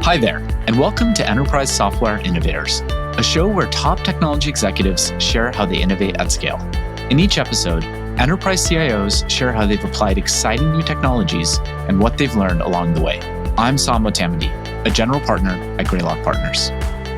Hi there, and welcome to Enterprise Software Innovators, a show where top technology executives share how they innovate at scale. In each episode, enterprise CIOs share how they've applied exciting new technologies and what they've learned along the way. I'm Sam Motamedi, a general partner at Greylock Partners.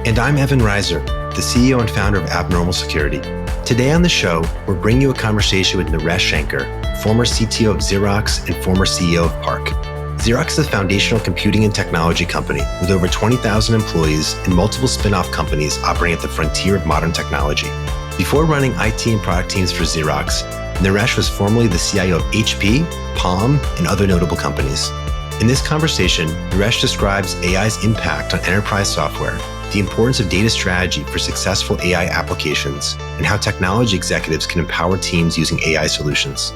And I'm Evan Reiser, the CEO and founder of Abnormal Security. Today on the show, we're bringing you a conversation with Naresh Shanker, former CTO of Xerox and former CEO of PARC. Xerox is a foundational computing and technology company with over 20,000 employees and multiple spinoff companies operating at the frontier of modern technology. Before running IT and product teams for Xerox, Naresh was formerly the CIO of HP, Palm, and other notable companies. In this conversation, Naresh describes AI's impact on enterprise software, the importance of data strategy for successful AI applications, and how technology executives can empower teams using AI solutions.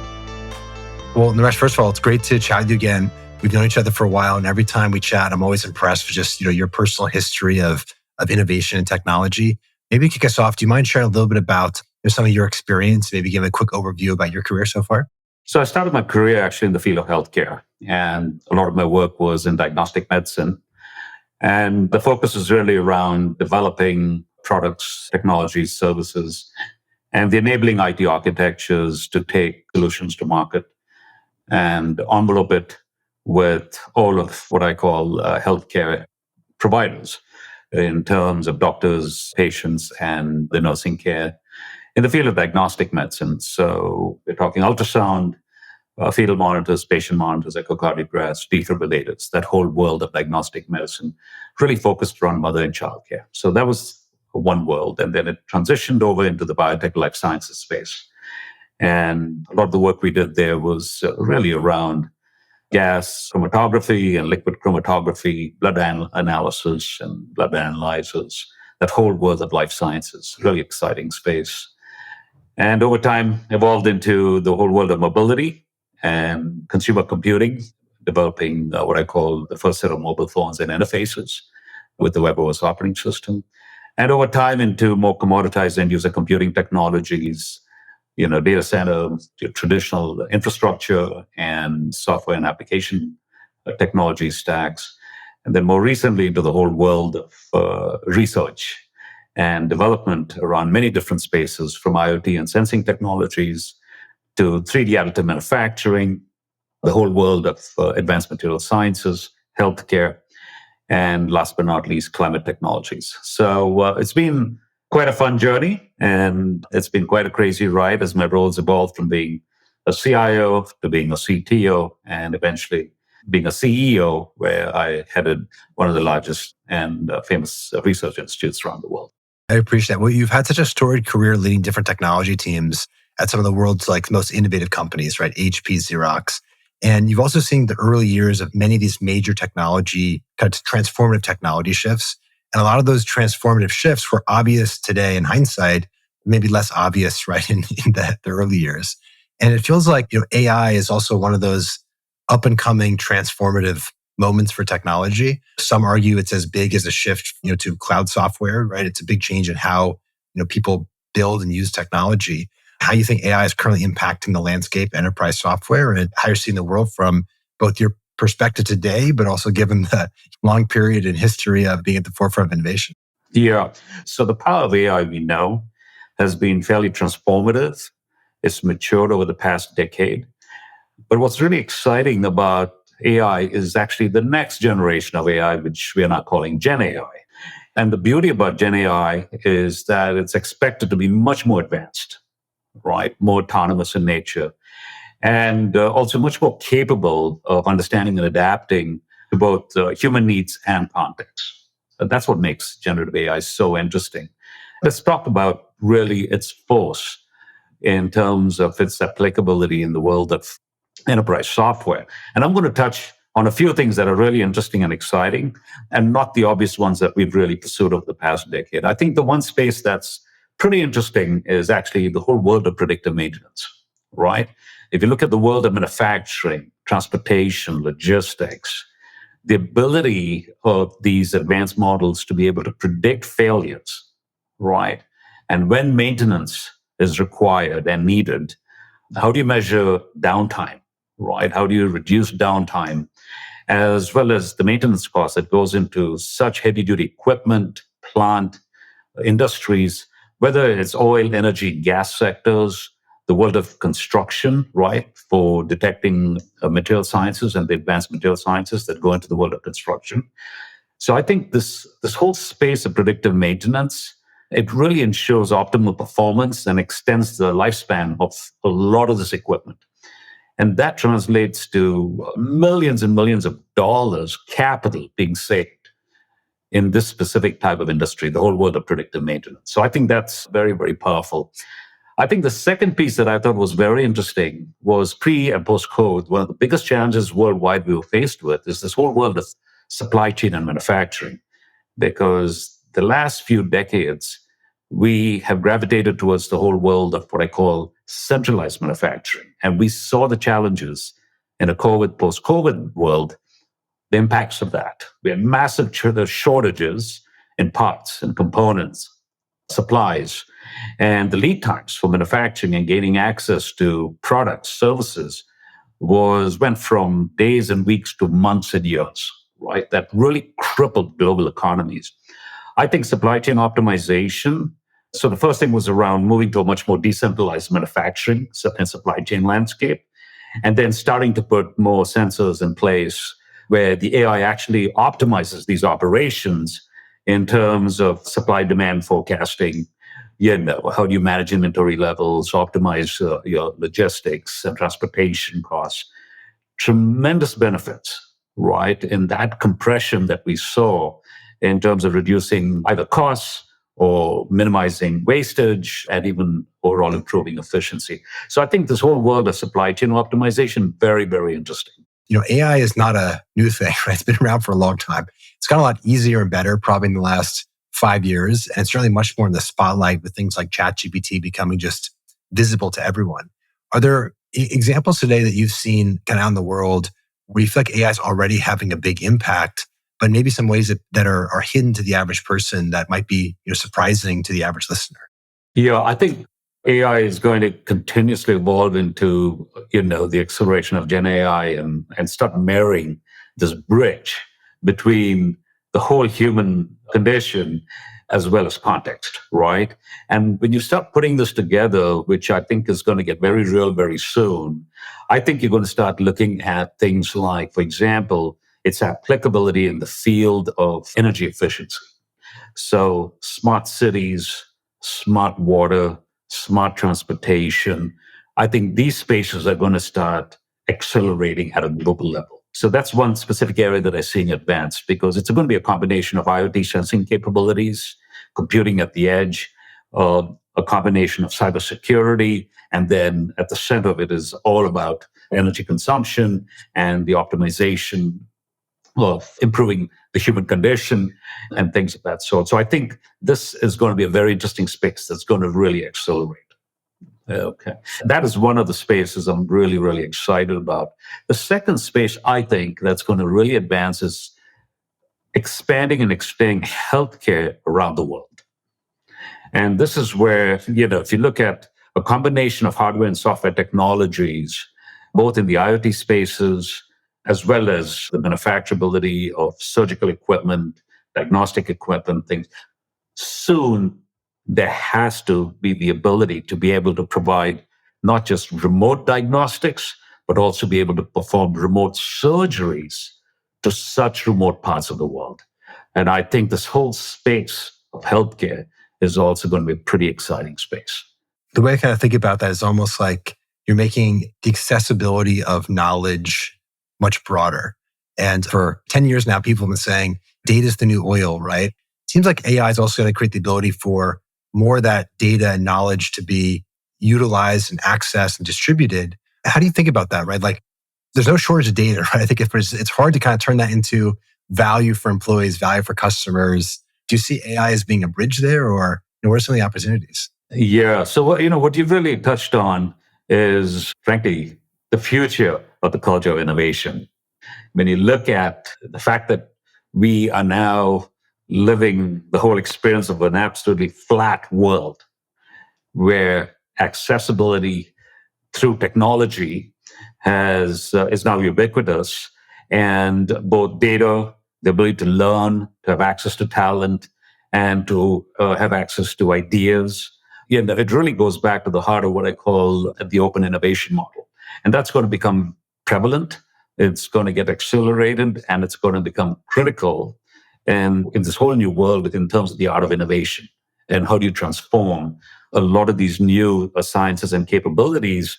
Well, Naresh, first of all, it's great to chat with you again. We've known each other for a while, and every time we chat, I'm always impressed with just your personal history of innovation and technology. Maybe kick us off. Do you mind sharing a little bit about some of your experience? Maybe give a quick overview about your career so far. So I started my career actually in the field of healthcare, and a lot of my work was in diagnostic medicine. And the focus is really around developing products, technologies, services, and the enabling IT architectures to take solutions to market and envelope it with all of what I call healthcare providers in terms of doctors, patients, and the nursing care in the field of diagnostic medicine. So we're talking ultrasound, fetal monitors, patient monitors, echocardiographs, defibrillators, that whole world of diagnostic medicine really focused around mother and child care. So that was one world. And then it transitioned over into the biotech life sciences space. And a lot of the work we did there was really around gas chromatography and liquid chromatography, blood analysis and blood analyzers, that whole world of life sciences, really exciting space. And over time, evolved into the whole world of mobility and consumer computing, developing what I call the first set of mobile phones and interfaces with the WebOS operating system. And over time into more commoditized end-user computing technologies, data center, traditional infrastructure and software and application technology stacks. And then more recently into the whole world of research and development around many different spaces, from IoT and sensing technologies to 3D additive manufacturing, the whole world of advanced material sciences, healthcare, and last but not least, climate technologies. So it's been quite a fun journey, and it's been quite a crazy ride as my roles evolved from being a CIO to being a CTO and eventually being a CEO, where I headed one of the largest and famous research institutes around the world. I appreciate that. Well, you've had such a storied career leading different technology teams at some of the world's most innovative companies, right? HP, Xerox. And you've also seen the early years of many of these major technology, transformative technology shifts. And a lot of those transformative shifts were obvious today in hindsight, maybe less obvious, right, in the early years. And it feels like AI is also one of those up and coming transformative moments for technology. Some argue it's as big as a shift, to cloud software, right? It's a big change in how people build and use technology. How you think AI is currently impacting the landscape, enterprise software, and how you're seeing the world from both your perspective today, but also given the long period in history of being at the forefront of innovation. Yeah. So the power of AI, we know, has been fairly transformative. It's matured over the past decade. But what's really exciting about AI is actually the next generation of AI, which we are now calling Gen AI. And the beauty about Gen AI is that it's expected to be much more advanced, right? More autonomous in nature. And also much more capable of understanding and adapting to both human needs and context. That's what makes generative AI so interesting. Let's talk about really its force in terms of its applicability in the world of enterprise software. And I'm going to touch on a few things that are really interesting and exciting, and not the obvious ones that we've really pursued over the past decade. I think the one space that's pretty interesting is actually the whole world of predictive maintenance, right? If you look at the world of manufacturing, transportation, logistics, the ability of these advanced models to be able to predict failures, right? And when maintenance is required and needed, how do you measure downtime, right? How do you reduce downtime? as well as the maintenance cost that goes into such heavy duty equipment, plant, industries, whether it's oil, energy, gas sectors, the world of construction, right, for detecting material sciences and the advanced material sciences that go into the world of construction. So I think this whole space of predictive maintenance, it really ensures optimal performance and extends the lifespan of a lot of this equipment. And that translates to millions and millions of dollars capital being saved in this specific type of industry, the whole world of predictive maintenance. So I think that's very, very powerful. I think the second piece that I thought was very interesting was pre and post COVID. One of the biggest challenges worldwide we were faced with is this whole world of supply chain and manufacturing, because the last few decades, we have gravitated towards the whole world of what I call centralized manufacturing. And we saw the challenges in a COVID, post-COVID world, the impacts of that. We had massive shortages in parts and components, supplies, and the lead times for manufacturing and gaining access to products, services went from days and weeks to months and years, right? That really crippled global economies. I think supply chain optimization. So the first thing was around moving to a much more decentralized manufacturing and supply chain landscape, and then starting to put more sensors in place where the AI actually optimizes these operations in terms of supply demand forecasting. How do you manage inventory levels, optimize your logistics and transportation costs? Tremendous benefits, right, in that compression that we saw in terms of reducing either costs or minimizing wastage and even overall improving efficiency. So I think this whole world of supply chain optimization, very, very interesting. AI is not a new thing, right? It's been around for a long time. It's gotten a lot easier and better probably in the last 5 years. And it's certainly much more in the spotlight with things like ChatGPT becoming just visible to everyone. Are there examples today that you've seen kind of out in the world where you feel like AI is already having a big impact, but maybe some ways that are hidden to the average person that might be surprising to the average listener? Yeah, I think AI is going to continuously evolve into, the acceleration of Gen AI and start marrying this bridge between the whole human condition as well as context, right? And when you start putting this together, which I think is going to get very real very soon, I think you're going to start looking at things like, for example, its applicability in the field of energy efficiency. So smart cities, smart water, smart transportation. I think these spaces are going to start accelerating at a global level. So that's one specific area that I'm seeing advanced, because it's going to be a combination of IoT sensing capabilities, computing at the edge, a combination of cybersecurity, and then at the center of it is all about energy consumption and the optimization of improving the human condition and things of that sort. So I think this is going to be a very interesting space that's going to really accelerate. Okay. That is one of the spaces I'm really, really excited about. The second space I think that's going to really advance is expanding and extending healthcare around the world. And this is where, if you look at a combination of hardware and software technologies, both in the IoT spaces, as well as the manufacturability of surgical equipment, diagnostic equipment, things, soon there has to be the ability to be able to provide not just remote diagnostics, but also be able to perform remote surgeries to such remote parts of the world. And I think this whole space of healthcare is also going to be a pretty exciting space. The way I kind of think about that is almost like you're making the accessibility of knowledge much broader. And for 10 years now, people have been saying data is the new oil, right? It seems like AI is also going to create the ability for more of that data and knowledge to be utilized and accessed and distributed. How do you think about that, right? Like, there's no shortage of data, right? I think it's hard to kind of turn that into value for employees, value for customers. Do you see AI as being a bridge there, or what are some of the opportunities? Yeah. So what you've really touched on is, frankly, the future of the culture of innovation. When you look at the fact that we are now living the whole experience of an absolutely flat world where accessibility through technology is now ubiquitous, And both data, the ability to learn, to have access to talent, and to have access to ideas. It really goes back to the heart of what I call the open innovation model. And that's going to become prevalent. It's going to get accelerated, and it's going to become critical. And in this whole new world, in terms of the art of innovation, and how do you transform a lot of these new sciences and capabilities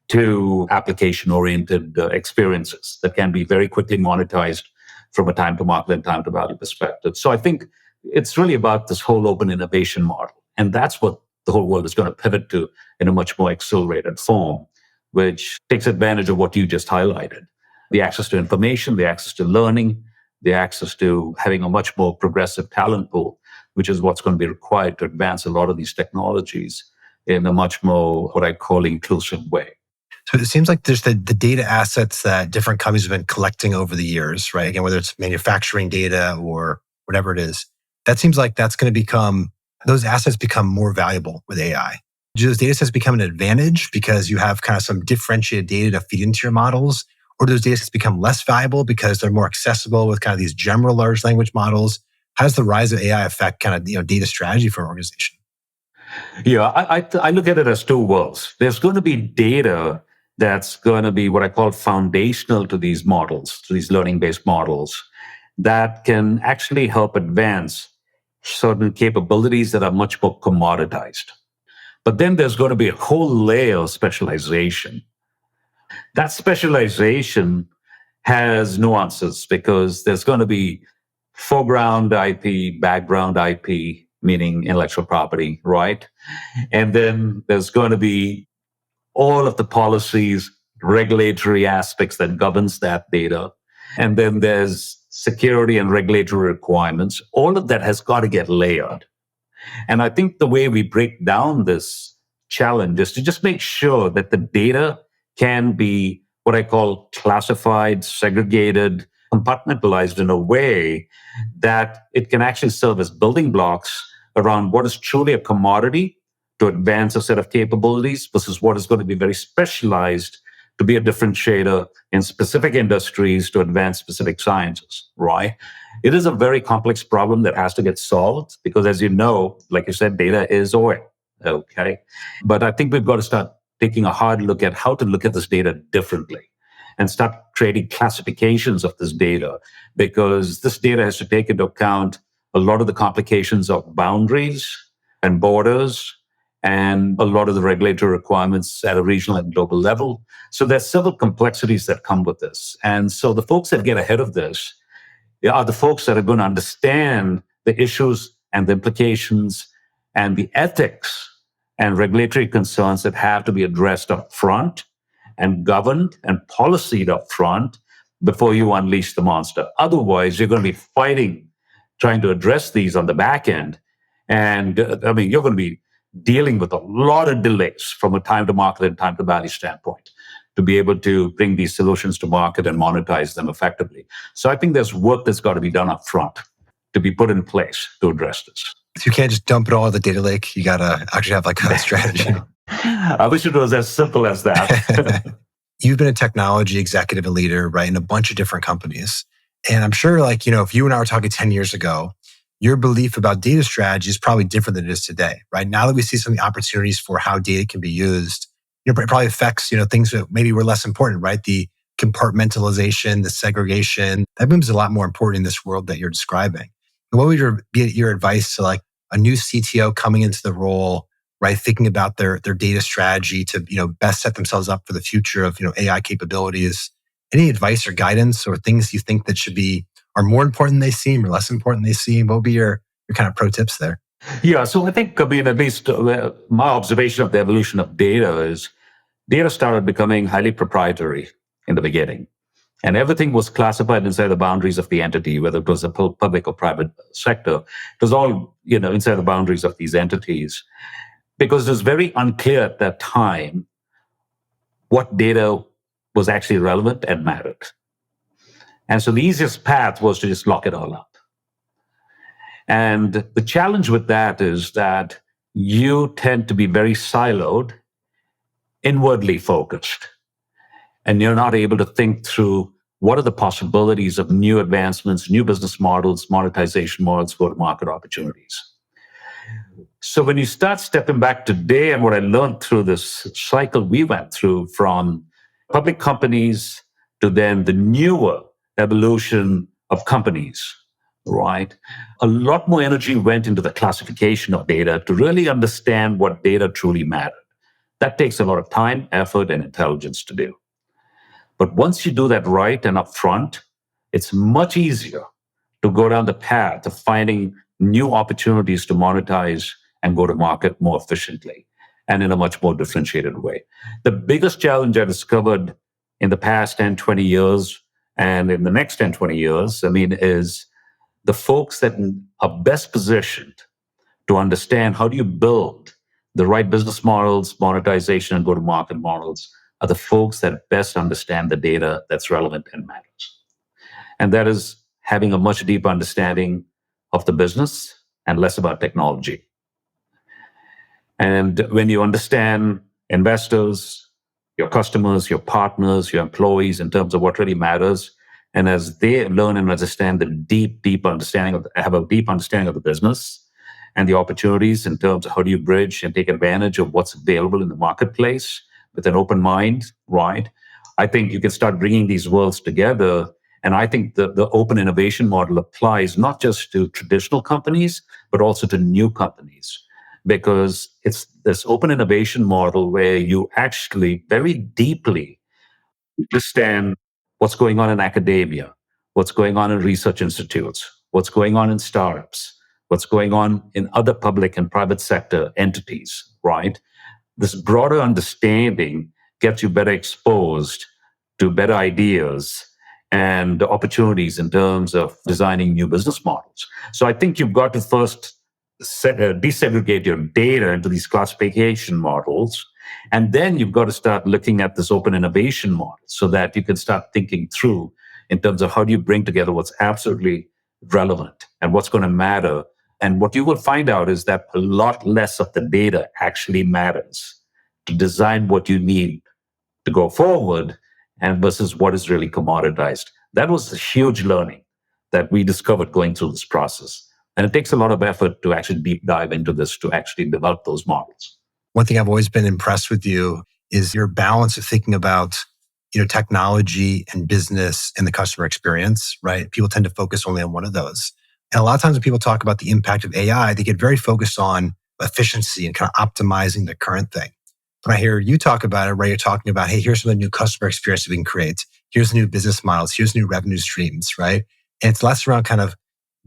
to application-oriented experiences that can be very quickly monetized from a time to market and time to value perspective. So I think it's really about this whole open innovation model. And that's what the whole world is going to pivot to in a much more accelerated form, which takes advantage of what you just highlighted. The access to information, the access to learning, the access to having a much more progressive talent pool, which is what's going to be required to advance a lot of these technologies in a much more, what I call, inclusive way. So it seems like there's the data assets that different companies have been collecting over the years, right? Again, whether it's manufacturing data or whatever it is, that seems like that's going to become, those assets become more valuable with AI. Do those data sets become an advantage because you have kind of some differentiated data to feed into your models? Or do those data sets become less valuable because they're more accessible with kind of these general large language models? How does the rise of AI affect kind of data strategy for an organization? Yeah, I look at it as two worlds. There's going to be data that's going to be what I call foundational to these models, to these learning-based models, that can actually help advance certain capabilities that are much more commoditized. But then there's going to be a whole layer of specialization. That specialization has nuances because there's going to be foreground IP, background IP, meaning intellectual property, right? And then there's going to be all of the policies, regulatory aspects that governs that data. And then there's security and regulatory requirements. All of that has got to get layered. And I think the way we break down this challenge is to just make sure that the data can be what I call classified, segregated, compartmentalized in a way that it can actually serve as building blocks around what is truly a commodity to advance a set of capabilities versus what is going to be very specialized to be a differentiator in specific industries to advance specific sciences, right? It is a very complex problem that has to get solved because, as you know, like you said, data is oil, okay? But I think we've got to start taking a hard look at how to look at this data differently and start creating classifications of this data, because this data has to take into account a lot of the complications of boundaries and borders and a lot of the regulatory requirements at a regional and global level. So there's several complexities that come with this. And so the folks that get ahead of this are the folks that are going to understand the issues and the implications and the ethics and regulatory concerns that have to be addressed up front and governed and policied up front before you unleash the monster. Otherwise, you're going to be fighting, trying to address these on the back end. And you're going to be dealing with a lot of delays from a time to market and time to value standpoint to be able to bring these solutions to market and monetize them effectively. So I think there's work that's got to be done up front to be put in place to address this. So you can't just dump it all in the data lake. You got to actually have like a strategy. I wish it was as simple as that. You've been a technology executive and leader, right, in a bunch of different companies. And I'm sure if you and I were talking 10 years ago, your belief about data strategy is probably different than it is today, right? Now that we see some of the opportunities for how data can be used, it probably affects, things that maybe were less important, right? The compartmentalization, the segregation, that becomes a lot more important in this world that you're describing. And what would be your advice to a new CTO coming into the role, right? Thinking about their data strategy to, best set themselves up for the future of, AI capabilities. Any advice or guidance or things you think that are more important than they seem or less important than they seem? What would be your kind of pro tips there? Yeah, so I think, at least my observation of the evolution of data is data started becoming highly proprietary in the beginning. And everything was classified inside the boundaries of the entity, whether it was a public or private sector. It was all, inside the boundaries of these entities. Because it was very unclear at that time what data was actually relevant and mattered. And so the easiest path was to just lock it all up. And the challenge with that is that you tend to be very siloed, inwardly focused, and you're not able to think through what are the possibilities of new advancements, new business models, monetization models, go-to-market opportunities. So when you start stepping back today and what I learned through this cycle we went through from public companies to then the newer evolution of companies, right? A lot more energy went into the classification of data to really understand what data truly mattered. That takes a lot of time, effort, and intelligence to do. But once you do that right and upfront, it's much easier to go down the path of finding new opportunities to monetize and go to market more efficiently and in a much more differentiated way. The biggest challenge I discovered in the past 10, 20 years and in the next 10, 20 years, is the folks that are best positioned to understand how do you build the right business models, monetization, and go-to-market models are the folks that best understand the data that's relevant and matters. And that is having a much deeper understanding of the business and less about technology. And when you understand investors, your customers, your partners, your employees in terms of what really matters, and as they learn and understand the deep understanding have a deep understanding of the business and the opportunities in terms of how do you bridge and take advantage of what's available in the marketplace with an open mind, right? I think you can start bringing these worlds together. And I think the open innovation model applies not just to traditional companies, but also to new companies, because it's this open innovation model where you actually very deeply understand what's going on in academia, what's going on in research institutes, what's going on in startups, what's going on in other public and private sector entities, right? This broader understanding gets you better exposed to better ideas and opportunities in terms of designing new business models. So I think you've got to first desegregate your data into these classification models. And then you've got to start looking at this open innovation model so that you can start thinking through in terms of how do you bring together what's absolutely relevant and what's going to matter. And what you will find out is that a lot less of the data actually matters to design what you need to go forward and versus what is really commoditized. That was a huge learning that we discovered going through this process. And it takes a lot of effort to actually deep dive into this to actually develop those models. One thing I've always been impressed with you is your balance of thinking about, technology and business and the customer experience, right? People tend to focus only on one of those. And a lot of times when people talk about the impact of AI, they get very focused on efficiency and kind of optimizing the current thing. When I hear you talk about it, right, you're talking about, hey, here's some of the new customer experience we can create. Here's the new business models. Here's new revenue streams, right? And it's less around kind of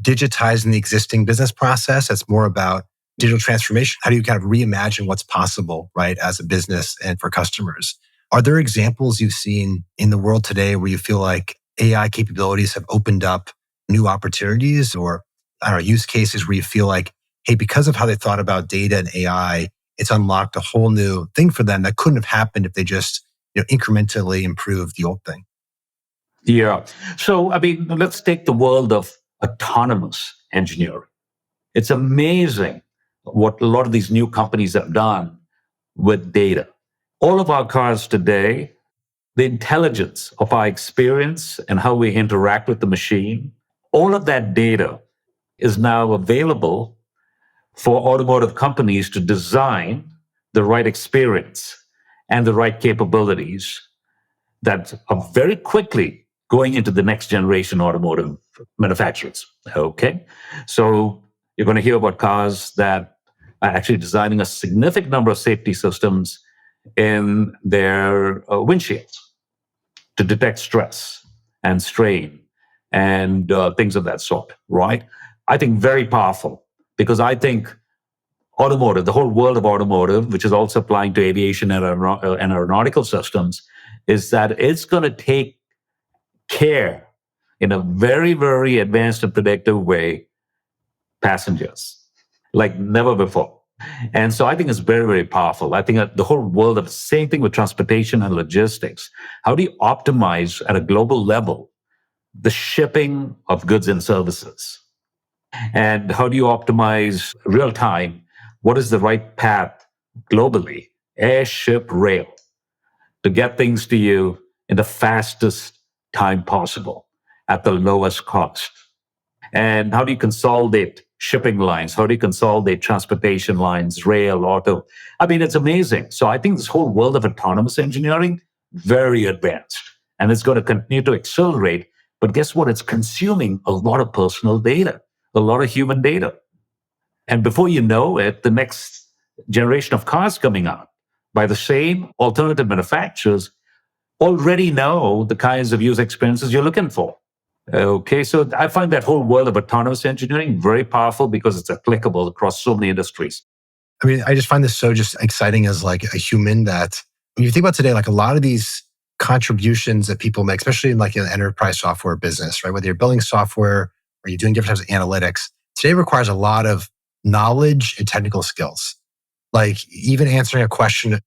digitizing the existing business process. It's more about digital transformation. How do you kind of reimagine what's possible, right, as a business and for customers? Are there examples you've seen in the world today where you feel like AI capabilities have opened up new opportunities or, use cases where you feel like, hey, because of how they thought about data and AI, it's unlocked a whole new thing for them that couldn't have happened if they just, incrementally improved the old thing? Yeah. So, let's take the world of autonomous engineering. It's amazing what a lot of these new companies have done with data. All of our cars today, the intelligence of our experience and how we interact with the machine, all of that data is now available for automotive companies to design the right experience and the right capabilities that are very quickly going into the next generation automotive manufacturers. Okay. So you're going to hear about cars that are actually designing a significant number of safety systems in their windshields to detect stress and strain and things of that sort, right? I think very powerful because I think automotive, the whole world of automotive, which is also applying to aviation and aeronautical systems, is that it's going to take care in a very, very advanced and predictive way passengers like never before. And so I think it's very, very powerful. I think the whole world of the same thing with transportation and logistics. How do you optimize at a global level the shipping of goods and services? And how do you optimize real time? What is the right path globally, air, ship, rail, to get things to you in the fastest time possible at the lowest cost? And how do you consolidate shipping lines? How do you consolidate transportation lines, rail, auto? I mean, it's amazing. So I think this whole world of autonomous engineering, very advanced. And it's going to continue to accelerate. But guess what? It's consuming a lot of personal data, a lot of human data. And before you know it, the next generation of cars coming out by the same alternative manufacturers already know the kinds of user experiences you're looking for. Okay, so I find that whole world of autonomous engineering very powerful because it's applicable across so many industries. I mean, I just find this so just exciting as like a human that when you think about today, like a lot of these contributions that people make, especially in like an enterprise software business, right? Whether you're building software or you're doing different types of analytics, today requires a lot of knowledge and technical skills. Like even answering a question,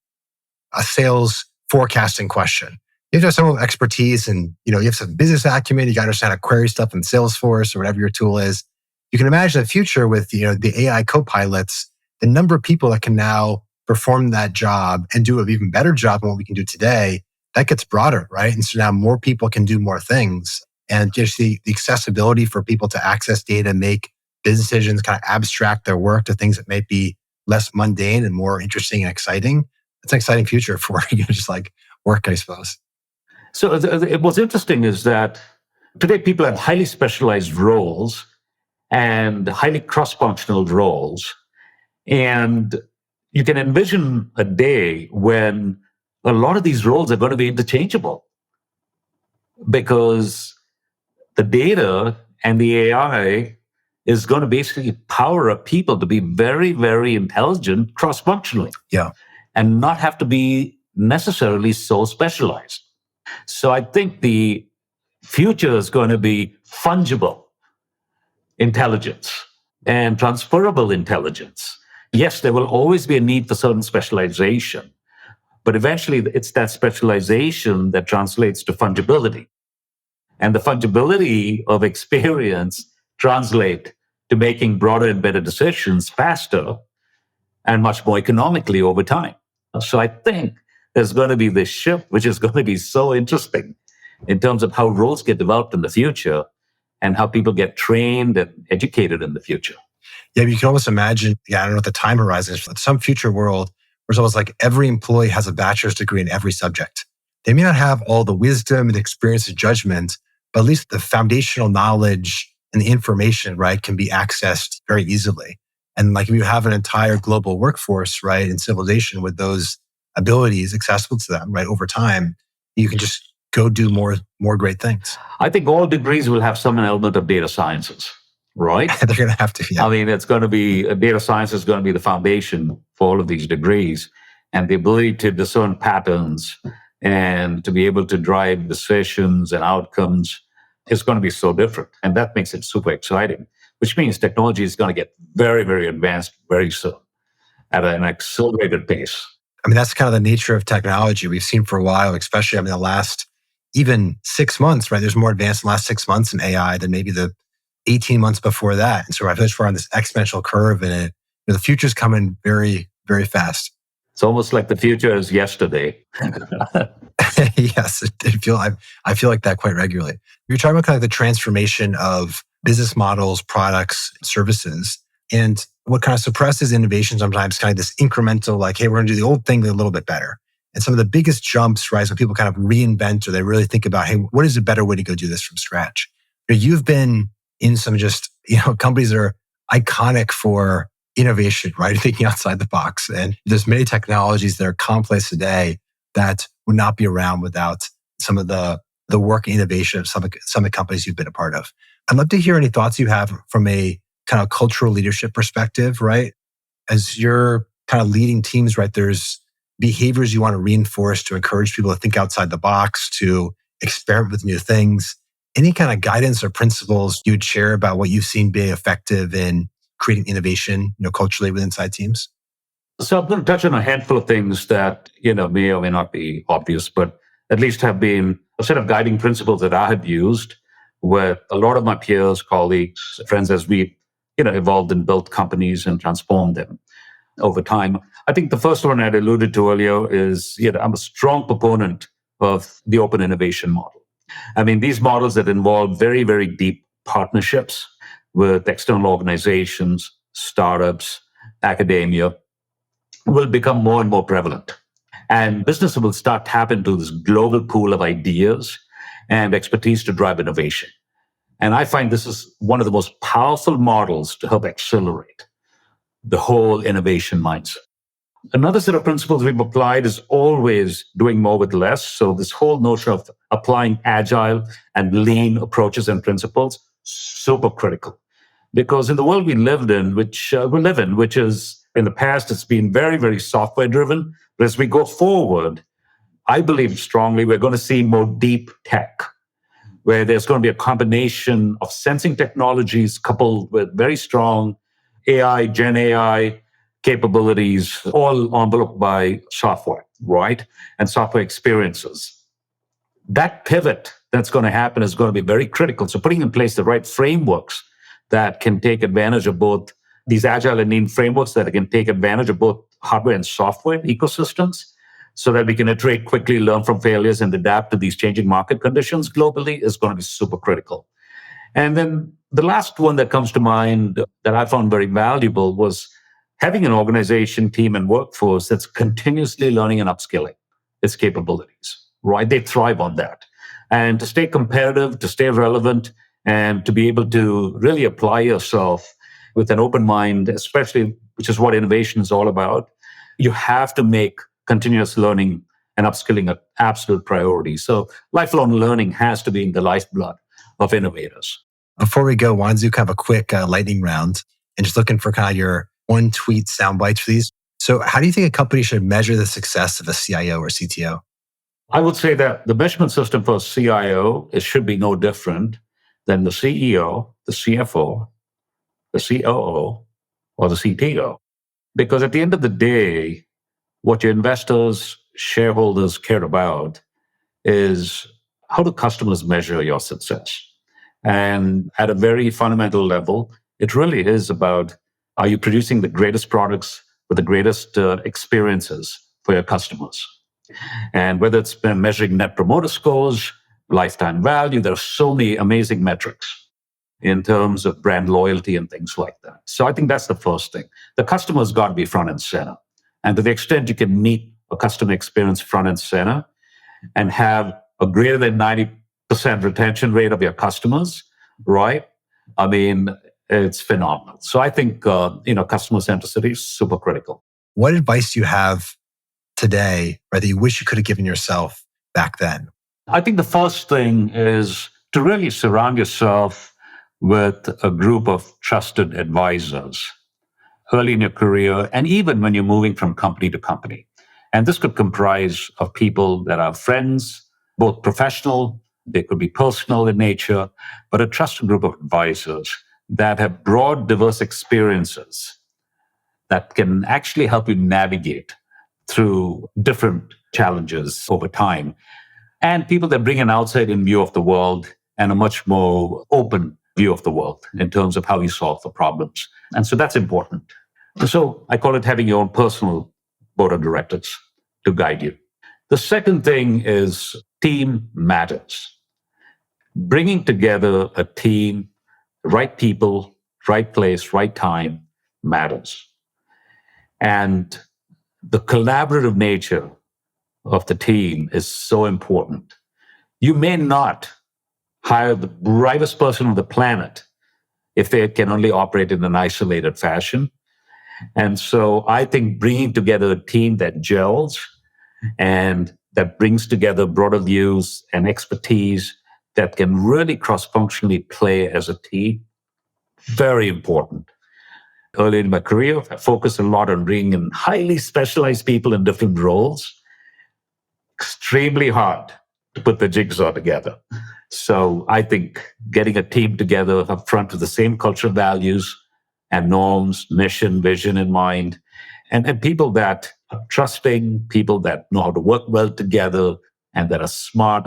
a sales forecasting question. You have to have some expertise and, you have some business acumen. You got to understand how to query stuff in Salesforce or whatever your tool is. You can imagine the future with, the AI co-pilots, the number of people that can now perform that job and do an even better job than what we can do today, that gets broader, right? And so now more people can do more things. And just the accessibility for people to access data, make business decisions, kind of abstract their work to things that may be less mundane and more interesting and exciting. It's an exciting future for just like work, I suppose. So what's interesting is that today people have highly specialized roles and highly cross-functional roles. And you can envision a day when a lot of these roles are going to be interchangeable because the data and the AI is going to basically power up people to be very, very intelligent cross-functionally. Yeah. And not have to be necessarily so specialized. So I think the future is going to be fungible intelligence and transferable intelligence. Yes, there will always be a need for certain specialization, but eventually it's that specialization that translates to fungibility. And the fungibility of experience translate to making broader and better decisions faster and much more economically over time. So I think there's going to be this shift, which is going to be so interesting in terms of how roles get developed in the future and how people get trained and educated in the future. Yeah, you can almost imagine, I don't know what the time horizon is, some future world where it's almost like every employee has a bachelor's degree in every subject. They may not have all the wisdom and experience and judgment, but at least the foundational knowledge and the information, right, can be accessed very easily. And like if you have an entire global workforce, right, in civilization with those abilities accessible to them, right, over time, you can just go do more great things. I think all degrees will have some element of data sciences, right? They're going to have to. Yeah. I mean, it's going to be data science is going to be the foundation for all of these degrees, and the ability to discern patterns and to be able to drive decisions and outcomes is going to be so different, and that makes it super exciting. Which means technology is going to get very, very advanced very soon at an accelerated pace. I mean, that's kind of the nature of technology we've seen for a while, especially, the last even 6 months, right? There's more advanced in the last 6 months in AI than maybe the 18 months before that. And so I feel like we're on this exponential curve and the future's coming very, very fast. It's almost like the future is yesterday. Yes, I feel like that quite regularly. You're talking about kind of the transformation of business models, products, services, and what kind of suppresses innovation sometimes kind of this incremental, like, hey, we're going to do the old thing a little bit better. And some of the biggest jumps, right, when people kind of reinvent or they really think about, hey, what is a better way to go do this from scratch? You've been in some just, companies that are iconic for innovation, right? Thinking outside the box. And there's many technologies that are complex today that would not be around without some of the work and innovation of some of the companies you've been a part of. I'd love to hear any thoughts you have from a kind of cultural leadership perspective, right? As you're kind of leading teams, right? There's behaviors you want to reinforce to encourage people to think outside the box, to experiment with new things. Any kind of guidance or principles you'd share about what you've seen be effective in creating innovation, culturally with inside teams? So I'm going to touch on a handful of things that, may or may not be obvious, but at least have been a set of guiding principles that I have used with a lot of my peers, colleagues, friends, as we, evolved and built companies and transformed them over time. I think the first one I'd alluded to earlier is, I'm a strong proponent of the open innovation model. I mean, these models that involve very, very deep partnerships with external organizations, startups, academia will become more and more prevalent. And business will start tapping into this global pool of ideas and expertise to drive innovation. And I find this is one of the most powerful models to help accelerate the whole innovation mindset. Another set of principles we've applied is always doing more with less. So this whole notion of applying agile and lean approaches and principles, super critical. Because in the world we live in, which is in the past, it's been very, very software driven. But as we go forward, I believe strongly we're going to see more deep tech, where there's going to be a combination of sensing technologies coupled with very strong AI, Gen AI capabilities, all enveloped by software, right? And software experiences. That pivot that's going to happen is going to be very critical. So putting in place the right frameworks that can take advantage of both these agile and lean frameworks that can take advantage of both hardware and software ecosystems so that we can iterate quickly, learn from failures, and adapt to these changing market conditions globally is going to be super critical. And then the last one that comes to mind that I found very valuable was having an organization, team, and workforce that's continuously learning and upskilling its capabilities, right? They thrive on that. And to stay competitive, to stay relevant, and to be able to really apply yourself with an open mind, especially, which is what innovation is all about, you have to make continuous learning and upskilling an absolute priority. So lifelong learning has to be in the lifeblood of innovators. Before we go, wanted to do kind of a quick lightning round and just looking for kind of your one tweet sound bites for these. So how do you think a company should measure the success of a CIO or CTO? I would say that the measurement system for a CIO should be no different than the CEO, the CFO, the COO, or the CTO. Because at the end of the day, what your investors, shareholders care about is how do customers measure your success? And at a very fundamental level, it really is about, are you producing the greatest products with the greatest experiences for your customers? And whether it's been measuring net promoter scores, lifetime value, there are so many amazing metrics in terms of brand loyalty and things like that. So I think that's the first thing. The customer's got to be front and center. And to the extent you can meet a customer experience front and center and have a greater than 90% retention rate of your customers, right? I mean, it's phenomenal. So I think, customer centricity is super critical. What advice do you have today, or that you wish you could have given yourself back then? I think the first thing is to really surround yourself with a group of trusted advisors early in your career, and even when you're moving from company to company. And this could comprise of people that are friends, both professional, they could be personal in nature, but a trusted group of advisors that have broad, diverse experiences that can actually help you navigate through different challenges over time. And people that bring an outside-in view of the world and a much more open view of the world in terms of how you solve the problems. And so that's important. So I call it having your own personal board of directors to guide you. The second thing is team matters. Bringing together a team, right people, right place, right time matters. And the collaborative nature of the team is so important. You may not hire the brightest person on the planet if they can only operate in an isolated fashion. And so I think bringing together a team that gels and that brings together broader views and expertise that can really cross-functionally play as a team, very important. Early in my career, I focused a lot on bringing in highly specialized people in different roles. Extremely hard to put the jigsaw together. So I think getting a team together up front with the same cultural values and norms, mission, vision in mind, and people that are trusting, people that know how to work well together and that are smart,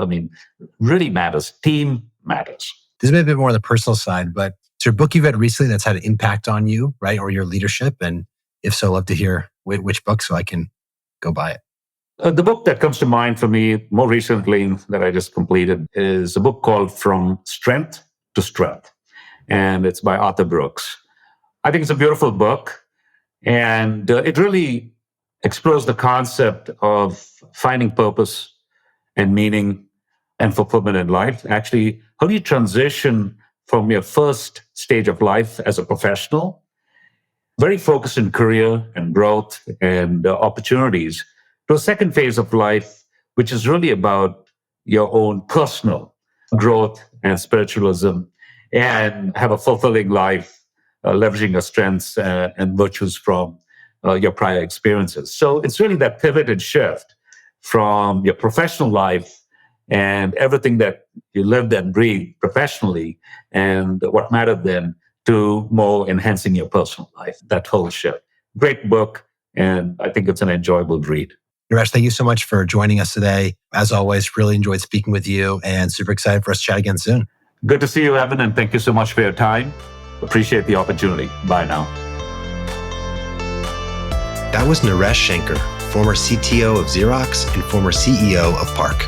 really matters. Team matters. This may be a bit more on the personal side, but is there a book you've read recently that's had an impact on you, right? Or your leadership? And if so, I'd love to hear which book so I can go buy it. The book that comes to mind for me more recently that I just completed is a book called From Strength to Strength, and it's by Arthur Brooks. I think it's a beautiful book, and it really explores the concept of finding purpose and meaning and fulfillment in life. Actually, how do you transition from your first stage of life as a professional, very focused in career and growth and opportunities, to a second phase of life, which is really about your own personal growth and spiritualism, and have a fulfilling life, leveraging your strengths and virtues from your prior experiences. So it's really that pivot and shift from your professional life and everything that you lived and breathed professionally and what mattered then to more enhancing your personal life, that whole shift. Great book, and I think it's an enjoyable read. Naresh, thank you so much for joining us today. As always, really enjoyed speaking with you and super excited for us to chat again soon. Good to see you, Evan, and thank you so much for your time. Appreciate the opportunity. Bye now. That was Naresh Shanker, former CTO of Xerox and former CEO of PARC.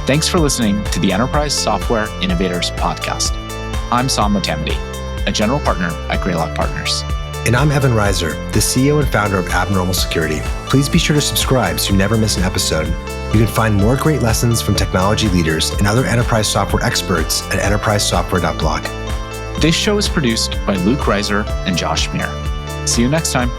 Thanks for listening to the Enterprise Software Innovators podcast. I'm Sam Motamedi, a general partner at Greylock Partners. And I'm Evan Reiser, the CEO and founder of Abnormal Security. Please be sure to subscribe so you never miss an episode. You can find more great lessons from technology leaders and other enterprise software experts at enterprisesoftware.blog. This show is produced by Luke Reiser and Josh Meir. See you next time.